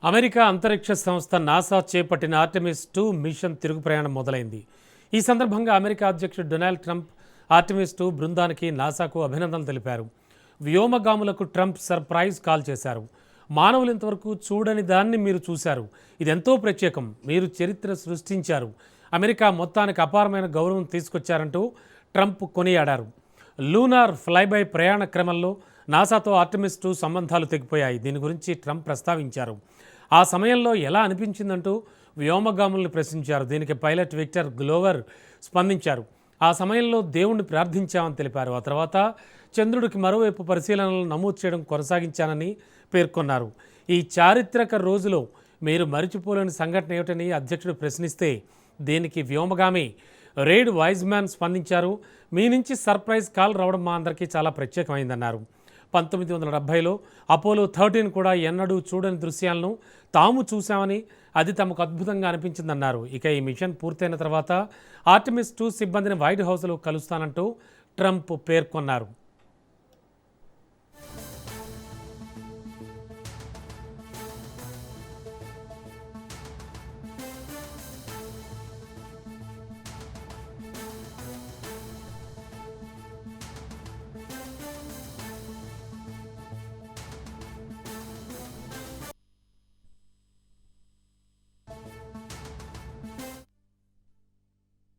America అంతరిక్ష సంస్థ NASA చేపట్టిన ఆర్టెమిస్ 2 మిషన్ తిరుగు ప్రయాణం మొదలైంది. ఈ సందర్భంగా అమెరికా అధ్యక్షుడు డొనాల్డ్ ట్రంప్ ఆర్టెమిస్ 2 బృందానికి నాసాకు అభినందనలు తెలిపారు. వ్యోమగాములకు ట్రంప్ సర్ప్రైజ్ కాల్ చేశారు. మానవులు ఇంతవరకు చూడని దాన్ని మీరు చూశారు. ఇదెంతో ప్రత్యేకం. మీరు చరిత్ర సృష్టించారు. అమెరికా మొత్తానికి అపారమైన గౌరవం తీసుకొచ్చారంటూ ట్రంప్ కొనియాడారు. లూనార్ ఫ్లైబై ప్రయాణ క్రమంలో నాసాతో ఆర్టెమిస్ 2 సంబంధాలు తెగిపోయాయి. దీని గురించి ట్రంప్ ప్రస్తావించారు. ఆ సమయంలో ఎలా అనిపించిందంటూ వ్యోమగాములను ప్రశ్నించారు. దీనికి పైలట్ విక్టర్ గ్లోవర్ స్పందించారు. ఆ సమయంలో దేవుణ్ణి ప్రార్థించామని తెలిపారు. ఆ తర్వాత చంద్రుడికి మరోవైపు పరిశీలనలు నమోదు చేయడం కొనసాగించానని పేర్కొన్నారు. ఈ చారిత్రక రోజులో మీరు మరిచిపోలేని సంఘటన ఏమిటని అధ్యక్షుడు ప్రశ్నిస్తే దీనికి వ్యోమగామి రేడ్ వైజ్మ్యాన్ స్పందించారు. మీ నుంచి సర్ప్రైజ్ కాల్ రావడం మా అందరికీ చాలా ప్రత్యేకమైందన్నారు. 1970లో అపోలో 13 కూడా ఎన్నడూ చూడని దృశ్యాలను తాము చూశామని, అది తమకు అద్భుతంగా అనిపించిందన్నారు. ఇక ఈ మిషన్ పూర్తయిన తర్వాత ఆర్టెమిస్ 2 సిబ్బందిని వైట్ హౌస్లో కలుస్తానంటూ ట్రంప్ పేర్కొన్నారు.